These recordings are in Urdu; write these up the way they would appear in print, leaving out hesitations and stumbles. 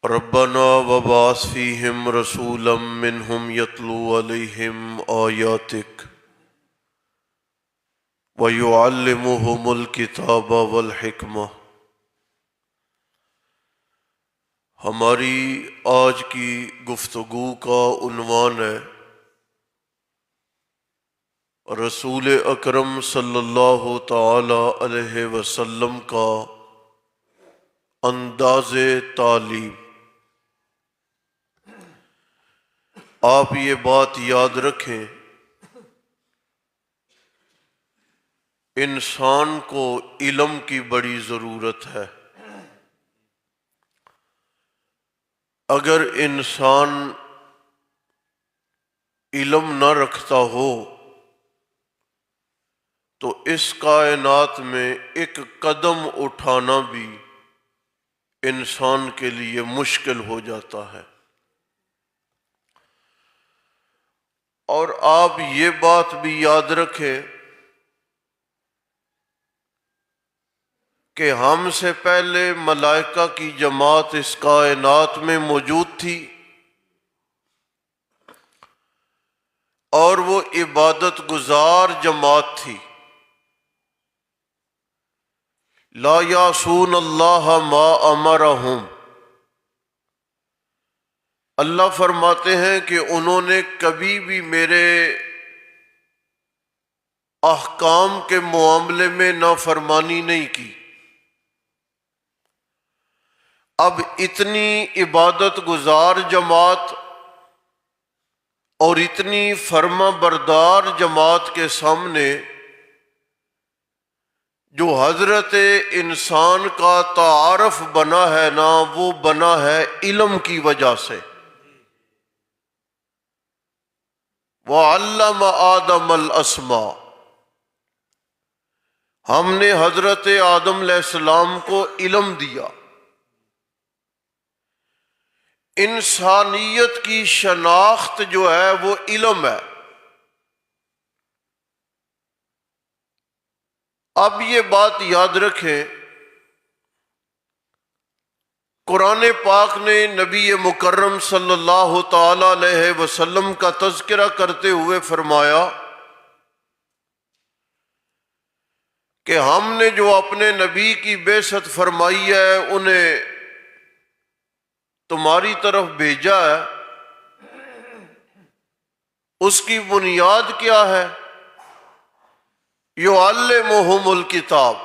ربنا وبعث فيهم رسولا منهم يتلو عليهم آياتك ويعلمهم الكتاب والحکمہ۔ ہماری آج کی گفتگو کا عنوان ہے رسول اکرم صلی اللہ تعالی علیہ وسلم کا انداز تعلیم۔ آپ یہ بات یاد رکھیں، انسان کو علم کی بڑی ضرورت ہے۔ اگر انسان علم نہ رکھتا ہو تو اس کائنات میں ایک قدم اٹھانا بھی انسان کے لیے مشکل ہو جاتا ہے۔ اور آپ یہ بات بھی یاد رکھیں کہ ہم سے پہلے ملائکہ کی جماعت اس کائنات میں موجود تھی اور وہ عبادت گزار جماعت تھی۔ لا یعصون اللہ ما امرہم، اللہ فرماتے ہیں کہ انہوں نے کبھی بھی میرے احکام کے معاملے میں نافرمانی نہیں کی۔ اب اتنی عبادت گزار جماعت اور اتنی فرما بردار جماعت کے سامنے جو حضرت انسان کا تعارف بنا ہے نا، وہ بنا ہے علم کی وجہ سے۔ وَعَلَّمَ آدَمَ الْأَسْمَاءَ، ہم نے حضرت آدم علیہ السلام کو علم دیا۔ انسانیت کی شناخت جو ہے وہ علم ہے۔ اب یہ بات یاد رکھیں، قرآن پاک نے نبی مکرم صلی اللہ تعالی علیہ وسلم کا تذکرہ کرتے ہوئے فرمایا کہ ہم نے جو اپنے نبی کی بعثت فرمائی ہے انہیں تمہاری طرف بھیجا ہے، اس کی بنیاد کیا ہے؟ یعلمہم الکتاب،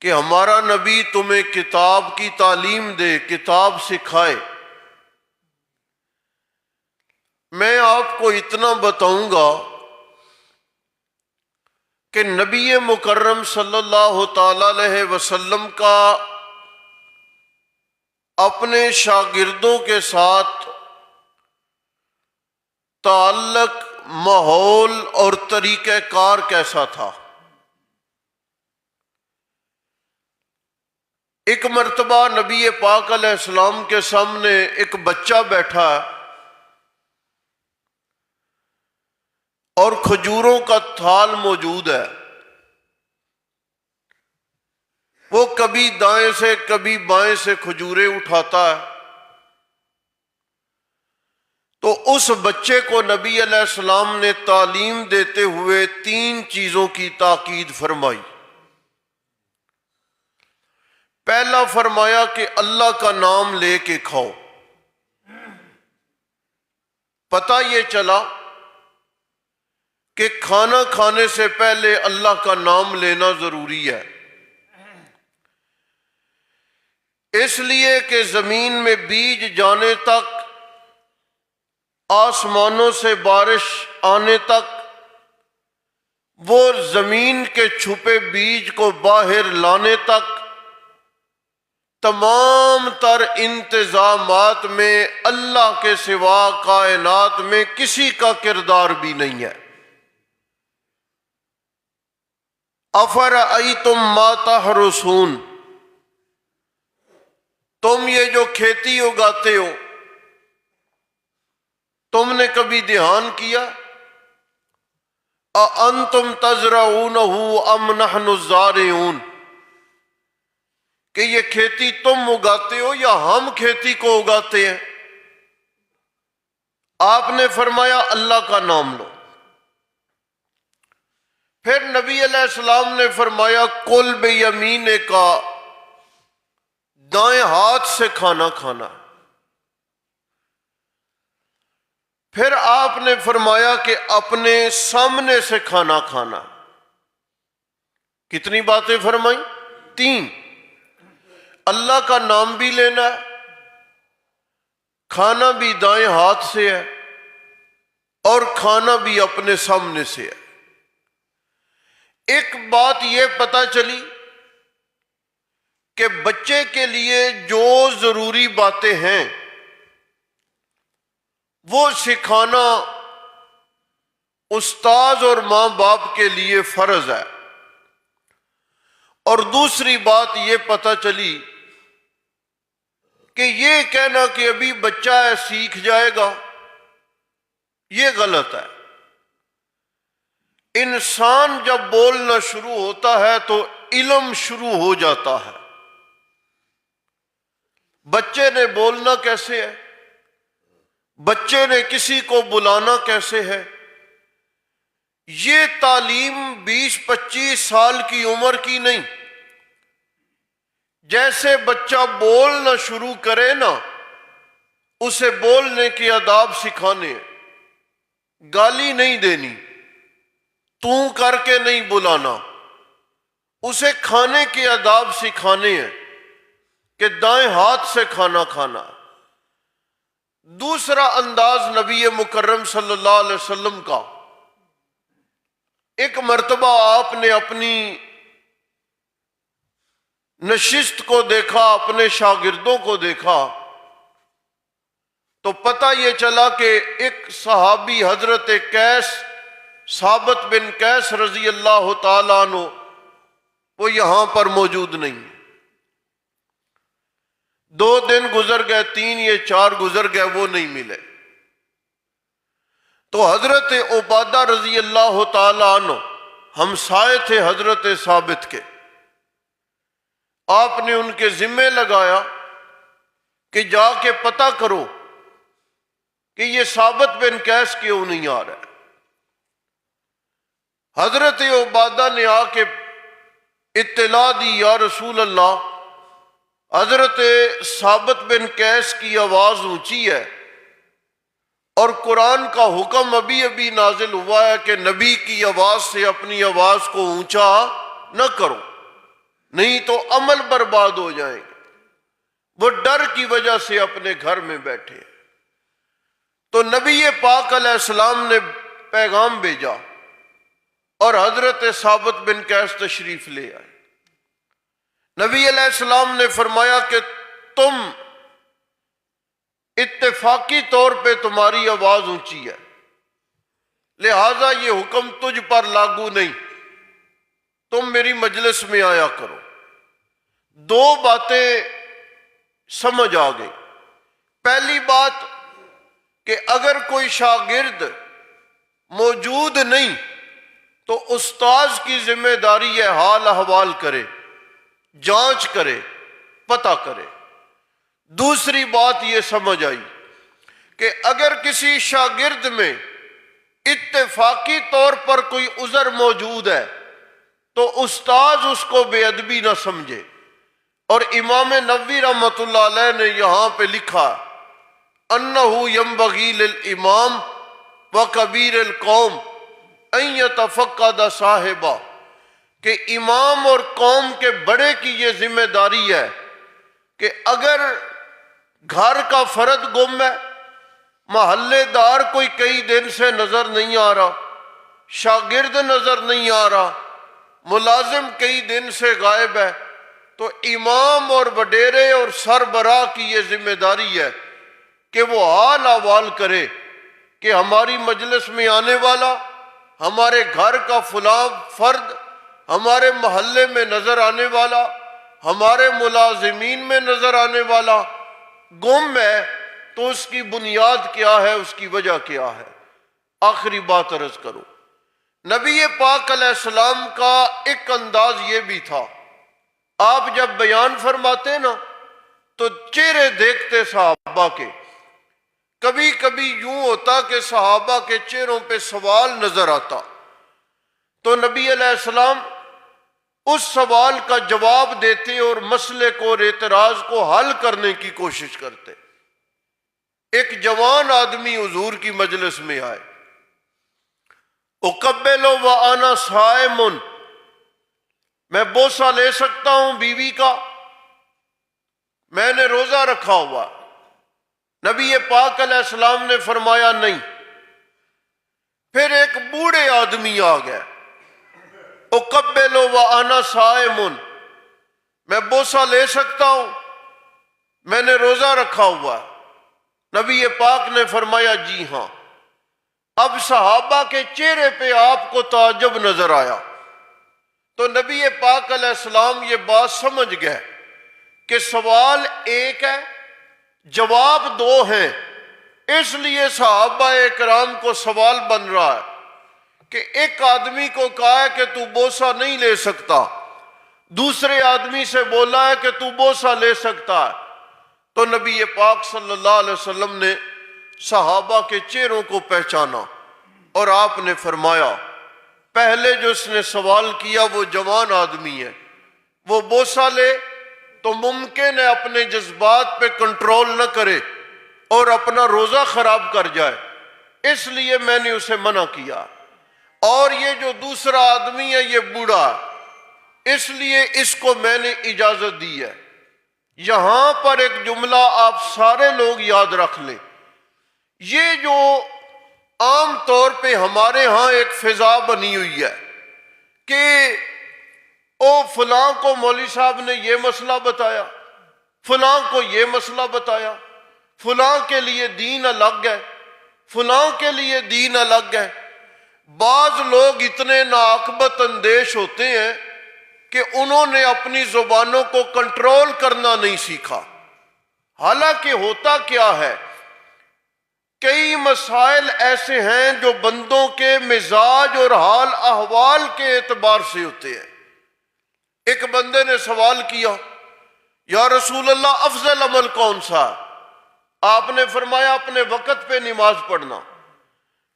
کہ ہمارا نبی تمہیں کتاب کی تعلیم دے، کتاب سکھائے۔ میں آپ کو اتنا بتاؤں گا کہ نبی مکرم صلی اللہ تعالی علیہ وسلم کا اپنے شاگردوں کے ساتھ تعلق، ماحول اور طریقہ کار کیسا تھا۔ ایک مرتبہ نبی پاک علیہ السلام کے سامنے ایک بچہ بیٹھا ہے اور کھجوروں کا تھال موجود ہے۔ وہ کبھی دائیں سے کبھی بائیں سے کھجوریں اٹھاتا ہے۔ تو اس بچے کو نبی علیہ السلام نے تعلیم دیتے ہوئے 3 چیزوں کی تاکید فرمائی۔ پہلا فرمایا کہ اللہ کا نام لے کے کھاؤ۔ پتہ یہ چلا کہ کھانا کھانے سے پہلے اللہ کا نام لینا ضروری ہے، اس لیے کہ زمین میں بیج جانے تک، آسمانوں سے بارش آنے تک، وہ زمین کے چھپے بیج کو باہر لانے تک تمام تر انتظامات میں اللہ کے سوا کائنات میں کسی کا کردار بھی نہیں ہے۔ افرأیتم ما تحرثون، تم یہ جو کھیتی اگاتے ہو، تم نے کبھی دھیان کیا؟ اَأَنتُمْ تَزْرَعُونَهُ أَمْ نَحْنُ الزَّارِعُونَ، کہ یہ کھیتی تم اگاتے ہو یا ہم کھیتی کو اگاتے ہیں؟ آپ نے فرمایا اللہ کا نام لو۔ پھر نبی علیہ السلام نے فرمایا کل بیمینہ کا، دائیں ہاتھ سے کھانا کھانا۔ پھر آپ نے فرمایا کہ اپنے سامنے سے کھانا کھانا۔ کتنی باتیں فرمائیں؟ 3۔ اللہ کا نام بھی لینا ہے، کھانا بھی دائیں ہاتھ سے ہے، اور کھانا بھی اپنے سامنے سے ہے۔ ایک بات یہ پتہ چلی کہ بچے کے لیے جو ضروری باتیں ہیں وہ سکھانا استاذ اور ماں باپ کے لیے فرض ہے۔ اور دوسری بات یہ پتہ چلی کہ یہ کہنا کہ ابھی بچہ ہے سیکھ جائے گا، یہ غلط ہے۔ انسان جب بولنا شروع ہوتا ہے تو علم شروع ہو جاتا ہے۔ بچے نے بولنا کیسے ہے، بچے نے کسی کو بلانا کیسے ہے، یہ تعلیم 20-25 سال کی عمر کی نہیں۔ جیسے بچہ بولنا شروع کرے نا، اسے بولنے کے آداب سکھانے ہیں، گالی نہیں دینی، تو کر کے نہیں بلانا، اسے کھانے کے آداب سکھانے ہیں کہ دائیں ہاتھ سے کھانا کھانا۔ دوسرا انداز نبی مکرم صلی اللہ علیہ وسلم کا، ایک مرتبہ آپ نے اپنی نشست کو دیکھا، اپنے شاگردوں کو دیکھا، تو پتہ یہ چلا کہ ایک صحابی حضرت قیس، ثابت بن قیس رضی اللہ تعالیٰ عنہ، وہ یہاں پر موجود نہیں۔ 2 دن گزر گئے، 3 یا 4 گزر گئے، وہ نہیں ملے۔ تو حضرت عبادہ رضی اللہ تعالیٰ عنہ ہمسائے تھے حضرت ثابت کے، آپ نے ان کے ذمے لگایا کہ جا کے پتہ کرو کہ یہ ثابت بن قیس کیوں نہیں آ رہا ہے۔ حضرت عبادہ نے آ کے اطلاع دی، یا رسول اللہ، حضرت ثابت بن قیس کی آواز اونچی ہے، اور قرآن کا حکم ابھی ابھی نازل ہوا ہے کہ نبی کی آواز سے اپنی آواز کو اونچا نہ کرو، نہیں تو عمل برباد ہو جائیں گے۔ وہ ڈر کی وجہ سے اپنے گھر میں بیٹھے۔ تو نبی پاک علیہ السلام نے پیغام بھیجا اور حضرت ثابت بن قیس تشریف لے آئے۔ نبی علیہ السلام نے فرمایا کہ تم اتفاقی طور پہ تمہاری آواز اونچی ہے، لہذا یہ حکم تجھ پر لاگو نہیں، تم میری مجلس میں آیا کرو۔ 2 باتیں سمجھ آ گئی۔ پہلی بات کہ اگر کوئی شاگرد موجود نہیں تو استاذ کی ذمہ داری ہے حال احوال کرے، جانچ کرے، پتہ کرے۔ دوسری بات یہ سمجھ آئی کہ اگر کسی شاگرد میں اتفاقی طور پر کوئی عذر موجود ہے تو استاذ اس کو بے ادبی نہ سمجھے۔ اور امام نووی رحمۃ اللہ علیہ نے یہاں پہ لکھا انہ ینبغی للامام وکبیر القوم ان یتفقد صاحبہ، کہ امام اور قوم کے بڑے کی یہ ذمہ داری ہے کہ اگر گھر کا فرد گم ہے، محلے دار کوئی کئی دن سے نظر نہیں آ رہا، شاگرد نظر نہیں آ رہا، ملازم کئی دن سے غائب ہے، تو امام اور وڈیرے اور سربراہ کی یہ ذمہ داری ہے کہ وہ حال احوال کرے کہ ہماری مجلس میں آنے والا، ہمارے گھر کا فلاں فرد، ہمارے محلے میں نظر آنے والا، ہمارے ملازمین میں نظر آنے والا گم ہے، تو اس کی بنیاد کیا ہے، اس کی وجہ کیا ہے۔ آخری بات عرض کرو، نبی پاک علیہ السلام کا ایک انداز یہ بھی تھا، آپ جب بیان فرماتے نا تو چہرے دیکھتے صحابہ کے، کبھی کبھی یوں ہوتا کہ صحابہ کے چہروں پہ سوال نظر آتا تو نبی علیہ السلام اس سوال کا جواب دیتے اور مسئلے کو اور اعتراض کو حل کرنے کی کوشش کرتے۔ ایک جوان آدمی حضور کی مجلس میں آئے، اقبل وانا صائم، میں بوسہ لے سکتا ہوں بیوی کا، میں نے روزہ رکھا ہوا۔ نبی پاک علیہ السلام نے فرمایا نہیں۔ پھر ایک بوڑھے آدمی آ گیا، اقبل وانا صائم، میں بوسہ لے سکتا ہوں، میں نے روزہ رکھا ہوا۔ نبی پاک نے فرمایا جی ہاں۔ اب صحابہ کے چہرے پہ آپ کو تعجب نظر آیا تو نبی پاک علیہ السلام یہ بات سمجھ گئے کہ سوال ایک ہے، جواب دو ہیں، اس لیے صحابہ کرام کو سوال بن رہا ہے کہ ایک آدمی کو کہا ہے کہ تو بوسہ نہیں لے سکتا، دوسرے آدمی سے بولا ہے کہ تو بوسہ لے سکتا ہے۔ تو نبی پاک صلی اللہ علیہ وسلم نے صحابہ کے چہروں کو پہچانا اور آپ نے فرمایا پہلے جو اس نے سوال کیا وہ جوان آدمی ہے، وہ بوسہ لے تو ممکن ہے اپنے جذبات پہ کنٹرول نہ کرے اور اپنا روزہ خراب کر جائے، اس لیے میں نے اسے منع کیا۔ اور یہ جو دوسرا آدمی ہے یہ بوڑھا ہے، اس لیے اس کو میں نے اجازت دی ہے۔ یہاں پر ایک جملہ آپ سارے لوگ یاد رکھ لیں، یہ جو عام طور پہ ہمارے ہاں ایک فضا بنی ہوئی ہے کہ او فلاں کو مولوی صاحب نے یہ مسئلہ بتایا، فلاں کو یہ مسئلہ بتایا، فلاں کے لیے دین الگ ہے، فلاں کے لیے دین الگ ہے۔ بعض لوگ اتنے ناقبت اندیش ہوتے ہیں کہ انہوں نے اپنی زبانوں کو کنٹرول کرنا نہیں سیکھا۔ حالانکہ ہوتا کیا ہے، کئی مسائل ایسے ہیں جو بندوں کے مزاج اور حال احوال کے اعتبار سے ہوتے ہیں۔ ایک بندے نے سوال کیا، یا رسول اللہ افضل عمل کون سا ہے؟ آپ نے فرمایا اپنے وقت پہ نماز پڑھنا۔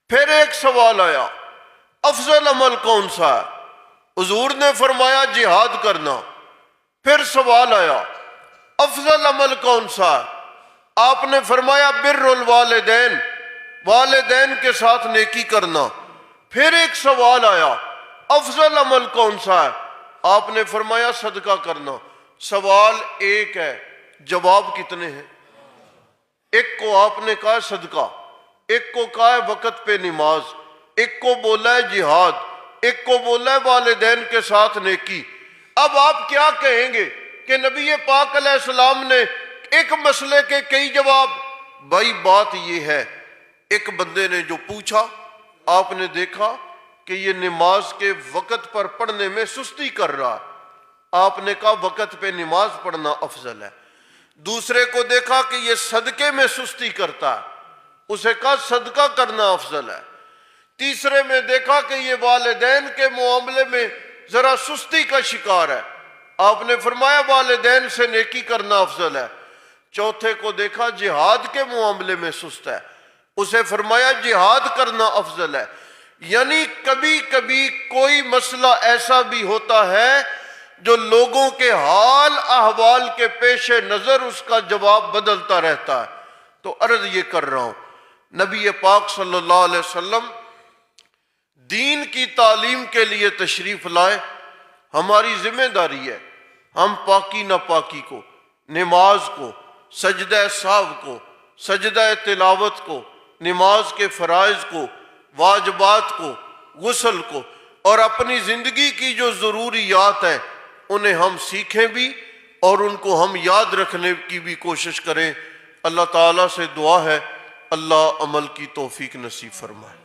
پھر ایک سوال آیا، افضل عمل کون سا ہے؟ حضور نے فرمایا جہاد کرنا۔ پھر سوال آیا، افضل عمل کون سا ہے؟ آپ نے فرمایا بر الوالدین، والدین کے ساتھ نیکی کرنا۔ پھر ایک سوال آیا، افضل عمل کون سا ہے؟ آپ نے فرمایا صدقہ کرنا۔ سوال ایک ہے، جواب کتنے ہیں؟ ایک کو آپ نے کہا صدقہ، ایک کو کہا ہے وقت پہ نماز، ایک کو بولا ہے جہاد، ایک کو بولا ہے والدین کے ساتھ نیکی۔ اب آپ کیا کہیں گے کہ نبی پاک علیہ السلام نے ایک مسئلے کے کئی جواب؟ بھائی بات یہ ہے، ایک بندے نے جو پوچھا، آپ نے دیکھا کہ یہ نماز کے وقت پر پڑھنے میں سستی کر رہا، آپ نے کہا وقت پہ نماز پڑھنا افضل ہے۔ دوسرے کو دیکھا کہ یہ صدقے میں سستی کرتا ہے، اسے کہا صدقہ کرنا افضل ہے۔ تیسرے میں دیکھا کہ یہ والدین کے معاملے میں ذرا سستی کا شکار ہے، آپ نے فرمایا والدین سے نیکی کرنا افضل ہے۔ چوتھے کو دیکھا جہاد کے معاملے میں سست ہے، اسے فرمایا جہاد کرنا افضل ہے۔ یعنی کبھی کبھی کوئی مسئلہ ایسا بھی ہوتا ہے جو لوگوں کے حال احوال کے پیش نظر اس کا جواب بدلتا رہتا ہے۔ تو عرض یہ کر رہا ہوں، نبی پاک صلی اللہ علیہ وسلم دین کی تعلیم کے لیے تشریف لائے، ہماری ذمہ داری ہے ہم پاکی ناپاکی کو، نماز کو، سجدہ سہو کو، سجدہ تلاوت کو، نماز کے فرائض کو، واجبات کو، غسل کو اور اپنی زندگی کی جو ضروریات ہیں انہیں ہم سیکھیں بھی اور ان کو ہم یاد رکھنے کی بھی کوشش کریں۔ اللہ تعالیٰ سے دعا ہے اللہ عمل کی توفیق نصیب فرمائے۔